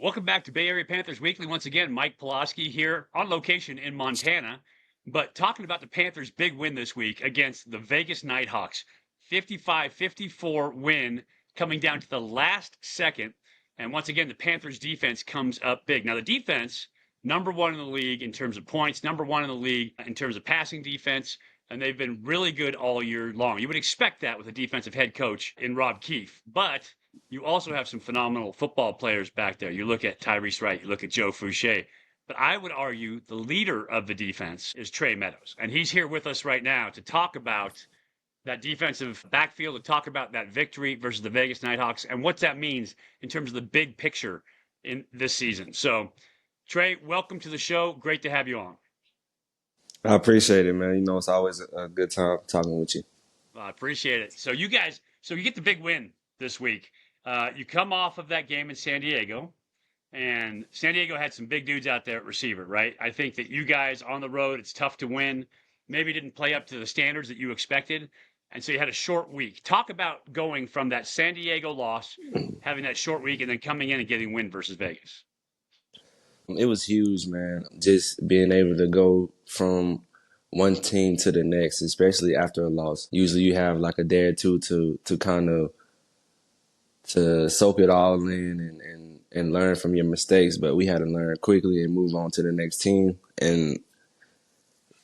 Welcome back to Bay Area Panthers Weekly. Once again, Mike Pawlawski here on location in Montana, but talking about the Panthers' big win this week against the Vegas Nighthawks. 55-54 win coming down to the last second. And once again, the Panthers defense comes up big. Now, the defense, number one in the league in terms of points, number one in the league in terms of passing defense, and they've been really good all year long. You would expect that with a defensive head coach in Rob Keefe, but you also have some phenomenal football players back there. You look at Tyrese Wright, you look at Joe Fouché. But I would argue the leader of the defense is Trae Meadows. And he's here with us right now to talk about that defensive backfield, to talk about that victory versus the Vegas Nighthawks and what that means in terms of the big picture in this season. So, Trae, welcome to the show. Great to have you on. I appreciate it, man. It's always a good time talking with you. I appreciate it. So you get the big win this week. You come off of that game in San Diego, and San Diego had some big dudes out there at receiver, right? I think that you guys on the road, it's tough to win. Maybe didn't play up to the standards that you expected. And so you had a short week. Talk about going from that San Diego loss, having that short week, and then coming in and getting win versus Vegas. It was huge, man. Just being able to go from one team to the next, especially after a loss. Usually you have like a day or two to kind of to soak it all in and learn from your mistakes. But we had to learn quickly and move on to the next team. And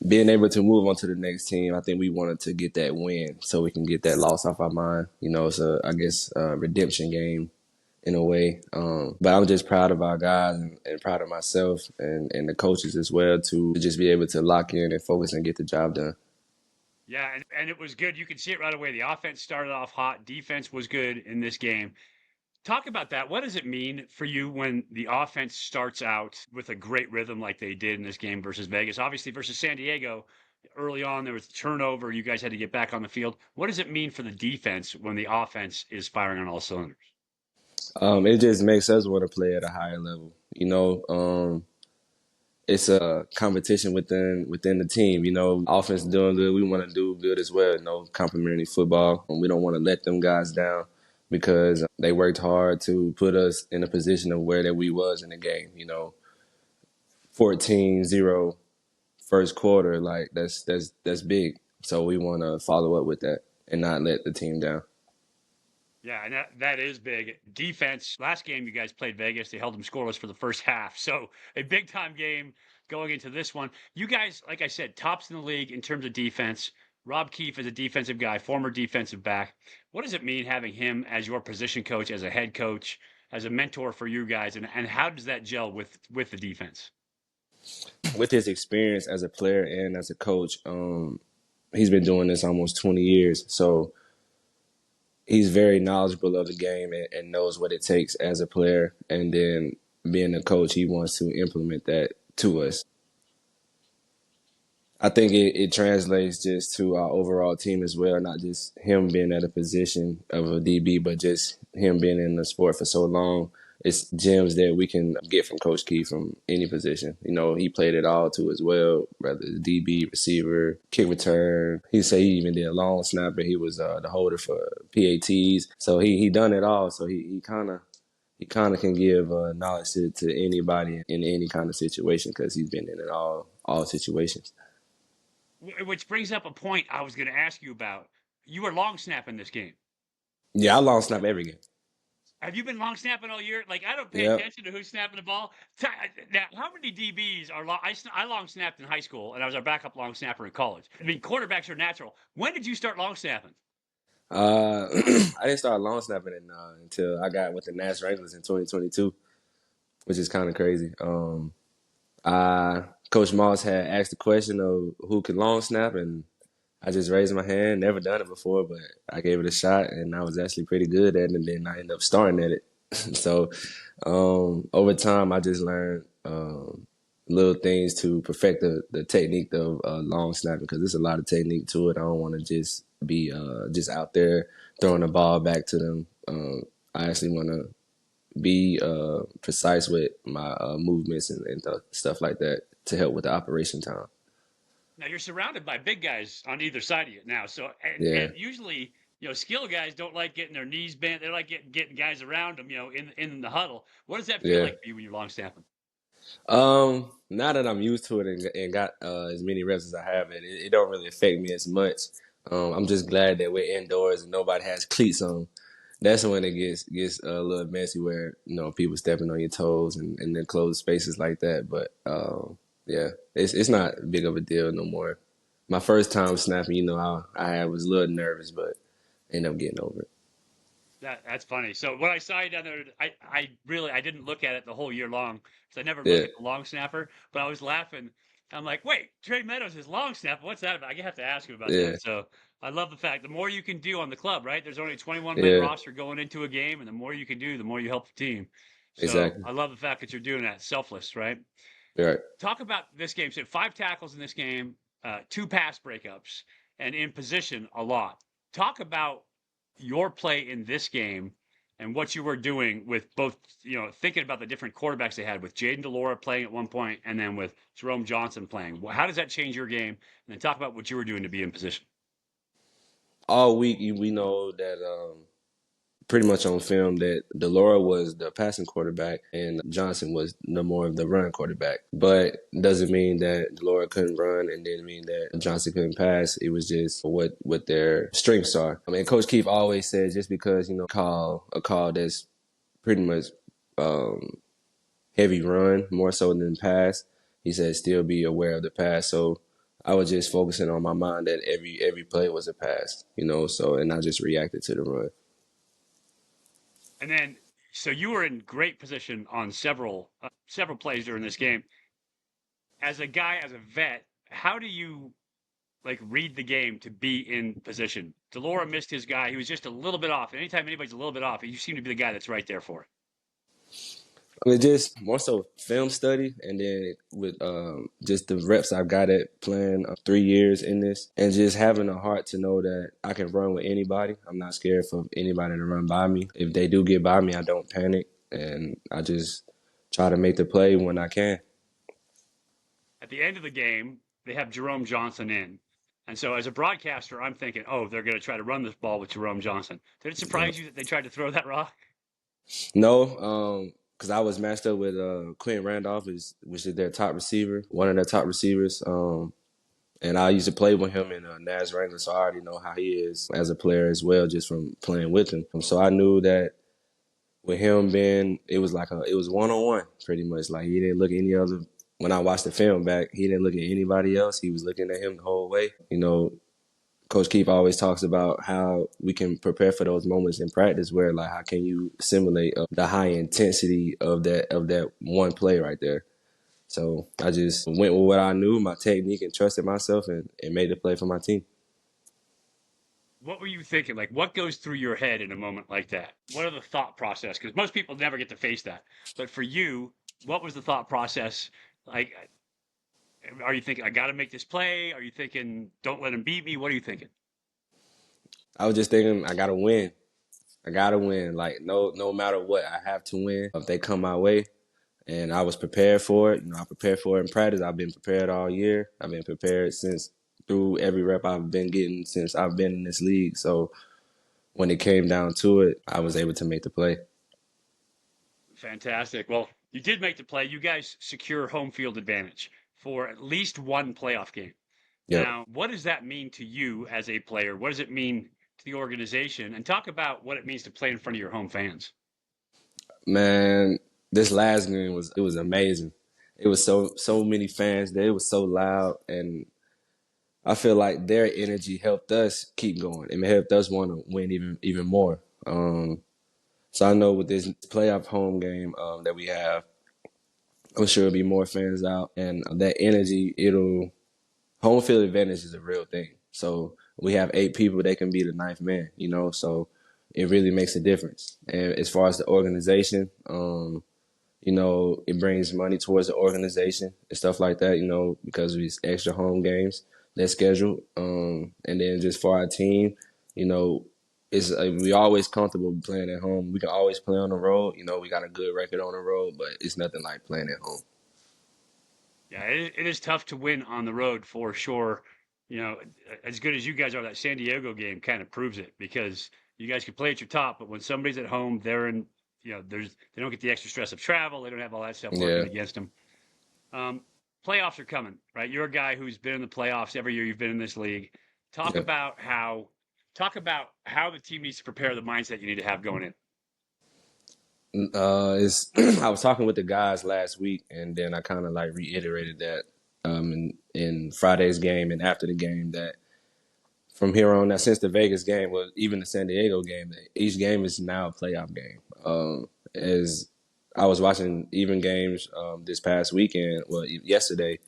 being able to move on to the next team, I think we wanted to get that win so we can get that loss off our mind. It's I guess a redemption game in a way. But I'm just proud of our guys and proud of myself and the coaches as well to just be able to lock in and focus and get the job done. Yeah, and it was good. You could see it right away. The offense started off hot. Defense was good in this game. Talk about that. What does it mean for you when the offense starts out with a great rhythm like they did in this game versus Vegas? Obviously, versus San Diego, early on there was a turnover. You guys had to get back on the field. What does it mean for the defense when the offense is firing on all cylinders? It just makes us want to play at a higher level. It's a competition within the team. Offense doing good, we want to do good as well. Complimentary football. We don't want to let them guys down because they worked hard to put us in a position of where that we was in the game. 14-0 first quarter, like that's big. So we want to follow up with that and not let the team down. Yeah, and that is big. Defense, last game you guys played Vegas, they held them scoreless for the first half. So a big time game going into this one. You guys, like I said, tops in the league in terms of defense. Rob Keefe is a defensive guy, former defensive back. What does it mean having him as your position coach, as a head coach, as a mentor for you guys? And how does that gel with the defense? With his experience as a player and as a coach, he's been doing this almost 20 years. So he's very knowledgeable of the game and knows what it takes as a player. And then being a coach, he wants to implement that to us. I think it translates just to our overall team as well, not just him being at a position of a DB, but just him being in the sport for so long. It's gems that we can get from Coach Key from any position. He played it all too as well, whether it's DB, receiver, kick return. He said he even did a long snapper. He was the holder for PATs. So he done it all. So he kind of can give knowledge to anybody in any kind of situation because he's been in it all situations. Which brings up a point I was going to ask you about. You were long snapping this game. Yeah, I long snap every game. Have you been long snapping all year? Like, I don't pay Yep. attention to who's snapping the ball. Now, how many DBs are long? I long snapped in high school, and I was our backup long snapper in college. I mean, quarterbacks are natural. When did you start long snapping? I didn't start long snapping until I got with the National Wranglers in 2022, which is kind of crazy. Coach Moss had asked the question of who can long snap, and I just raised my hand. Never done it before, but I gave it a shot, and I was actually pretty good at it. And then I ended up starting at it. So over time, I just learned little things to perfect the technique of long snapping because there's a lot of technique to it. I don't want to just be just out there throwing the ball back to them. I actually want to be precise with my movements and stuff like that to help with the operation time. Now you're surrounded by big guys on either side of you now. So Yeah. and usually skill guys don't like getting their knees bent. They like getting guys around them, in the huddle. What does that feel Yeah. like for you when you're long snapping? Now that I'm used to it and got as many reps as I have it don't really affect me as much. I'm just glad that we're indoors and nobody has cleats on. That's when it gets a little messy where people stepping on your toes and then closed spaces like that. But yeah, it's not big of a deal no more. My first time snapping, I was a little nervous, but ended up getting over it. That's funny. So when I saw you down there, I didn't look at it the whole year long because I never look Yeah, at the long snapper. But I was laughing. I'm like, wait, Trae Meadows is long snapper. What's that about? I have to ask him about yeah, that. So I love the fact the more you can do on the club, right? There's only a 21 man yeah, roster going into a game, and the more you can do, the more you help the team. So exactly. I love the fact that you're doing that, selfless, right? You're right. Talk about this game. So 5 tackles in this game, 2 pass breakups, and in position a lot. Talk about your play in this game and what you were doing with both, thinking about the different quarterbacks they had with Jaden DeLora playing at one point and then with Jerome Johnson playing. How does that change your game? And then talk about what you were doing to be in position. All week we know that pretty much on film that Delora was the passing quarterback and Johnson was the more of the run quarterback. But doesn't mean that Delora couldn't run and didn't mean that Johnson couldn't pass. It was just what their strengths are. I mean, Coach Keefe always says just because call a call that's pretty much um, heavy run more so than pass, he said still be aware of the pass. So I was just focusing on my mind that every play was a pass, so and I just reacted to the run. And then, so you were in great position on several plays during this game. As a guy, as a vet, how do you like read the game to be in position? Delora missed his guy. He was just a little bit off. Anytime anybody's a little bit off, you seem to be the guy that's right there for it. I mean, just more so film study, and then with just the reps I've got at playing 3 years in this, and just having a heart to know that I can run with anybody. I'm not scared for anybody to run by me. If they do get by me, I don't panic, and I just try to make the play when I can. At the end of the game, they have Jerome Johnson in. And so as a broadcaster, I'm thinking, oh, they're going to try to run this ball with Jerome Johnson. Did it Yeah. surprise you that they tried to throw that rock? No, because I was matched up with Quentin Randolph, which is their top receiver, one of their top receivers. And I used to play with him in Naz Wrangler, so I already know how he is as a player as well, just from playing with him. So I knew that with him being, it was it was 1-on-1 pretty much. Like he didn't look at any other. When I watched the film back, he didn't look at anybody else. He was looking at him the whole way. Coach Keefe always talks about how we can prepare for those moments in practice where like how can you simulate the high intensity of that one play right there. So I just went with what I knew, my technique, and trusted myself, and made the play for my team. What were you thinking? Like, what goes through your head in a moment like that? What are the thought process? Because most people never get to face that. But for you, what was the thought process? Like, are you thinking, I got to make this play? Are you thinking, don't let him beat me? What are you thinking? I was just thinking, I gotta win. I gotta win. Like no matter what, I have to win if they come my way. And I was prepared for it. I prepared for it in practice. I've been prepared all year. I've been prepared since through every rep I've been getting since I've been in this league. So when it came down to it, I was able to make the play. Fantastic. Well, you did make the play. You guys secure home field advantage for at least one playoff game. Yep. Now, what does that mean to you as a player? What does it mean to the organization? And talk about what it means to play in front of your home fans. Man, this last game was amazing. It was so many fans there. It was so loud, and I feel like their energy helped us keep going. It helped us want to win even more. So I know with this playoff home game that we have, I'm sure there'll be more fans out, and that energy, home field advantage is a real thing. So we have 8 people that can be the ninth man, so it really makes a difference. And as far as the organization, it brings money towards the organization and stuff like that, because of these extra home games that's scheduled. And then just for our team, you know, it's we always comfortable playing at home. We can always play on the road. We got a good record on the road, but it's nothing like playing at home. Yeah, it is tough to win on the road for sure. You know, as good as you guys are, that San Diego game kind of proves it because you guys can play at your top, but when somebody's at home, they're in, they don't get the extra stress of travel. They don't have all that stuff working Yeah, against them. Um, Playoffs are coming, right? You're a guy who's been in the playoffs every year you've been in this league. Talk yeah. about how talk about how the team needs to prepare, the mindset you need to have going in. It's I was talking with the guys last week, and then I kind of like reiterated that in Friday's game and after the game that from here on, that since the Vegas game, well, even the San Diego game, each game is now a playoff game. As I was watching even games this past weekend, well, yesterday,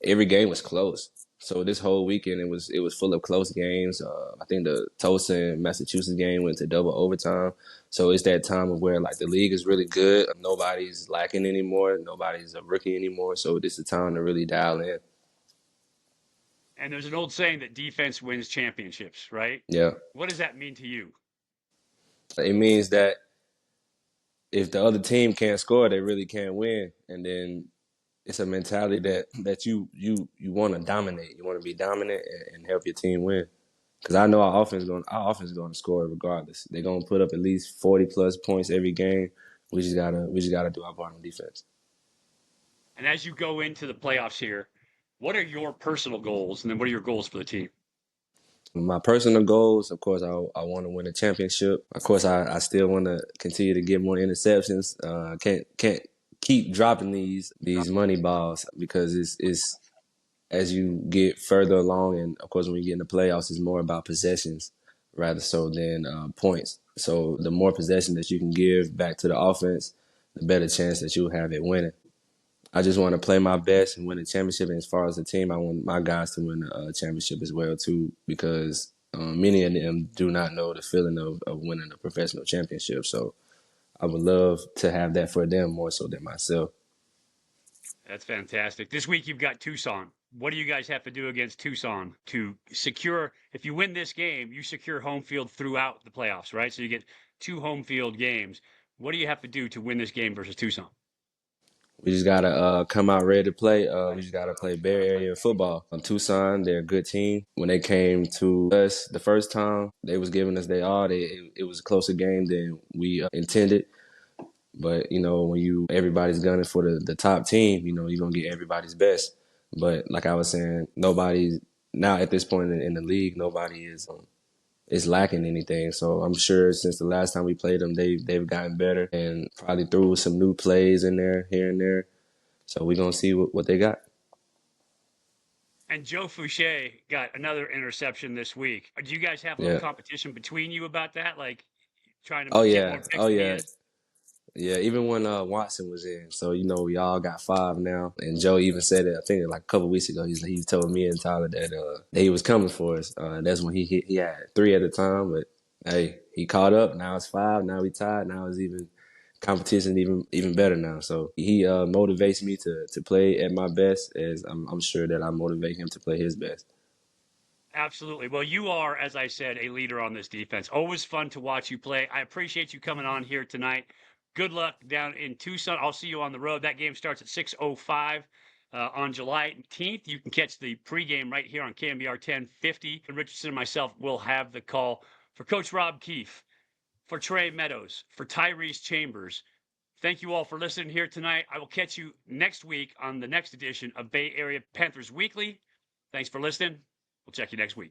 every game was close. So this whole weekend, it was full of close games. I think the Tulsa and Massachusetts game went to double overtime. So it's that time of where like the league is really good. Nobody's lacking anymore. Nobody's a rookie anymore. So this is the time to really dial in. And there's an old saying that defense wins championships, right? Yeah, What does that mean to you? it means that if the other team can't score, they really can't win. And then it's a mentality that you want to dominate. You want to be dominant and help your team win. Because I know our offense is going to score regardless. They're going to put up at least 40 plus points every game. We just gotta do our part on defense. And as you go into the playoffs here, what are your personal goals? And then what are your goals for the team? My personal goals, of course, I want to win a championship. Of course, I still want to continue to get more interceptions. Can't keep dropping these money balls because it's as you get further along, and of course, when you get in the playoffs, it's more about possessions rather so than points. So the more possession that you can give back to the offense, the better chance that you'll have at winning. I just want to play my best and win a championship. And as far as the team, I want my guys to win a championship as well too, because many of them do not know the feeling of winning a professional championship. So I would love to have that for them more so than myself. That's fantastic. This week you've got Tucson. What do you guys have to do against Tucson to secure? If you win this game, you secure home field throughout the playoffs, right? So you get two home field games. What do you have to do to win this game versus Tucson? We just gotta come out ready to play. We just gotta play Bay Area football. Tucson, they're a good team. When they came to us the first time, they was giving us their all. It was a closer game than we intended. But when everybody's gunning for the top team, you're gonna get everybody's best. But like I was saying, nobody's now at this point in the league, nobody is lacking anything. So I'm sure since the last time we played them, they've gotten better and probably threw some new plays in there here and there. So we're gonna see what they got. And Joe Fouché got another interception this week. Do you guys have a little Yeah. competition between you about that? Like trying to Oh get yeah. more picks Oh than he yeah. is? Yeah, even when Watson was in, so we all got five now. And Joe even said it, I think like a couple weeks ago. He told me and Tyler that he was coming for us. That's when he had three at the time, but hey, he caught up. Now it's five. Now we tied. Now it's even competition even better now. So he motivates me to play at my best, as I'm sure that I motivate him to play his best. Absolutely. Well, you are, as I said, a leader on this defense. Always fun to watch you play. I appreciate you coming on here tonight. Good luck down in Tucson. I'll see you on the road. That game starts at 6:05 on July 18th. You can catch the pregame right here on KMBR 1050. And Richardson and myself will have the call for Coach Rob Keefe, for Trae Meadows, for Tyrese Chambers. Thank you all for listening here tonight. I will catch you next week on the next edition of Bay Area Panthers Weekly. Thanks for listening. We'll check you next week.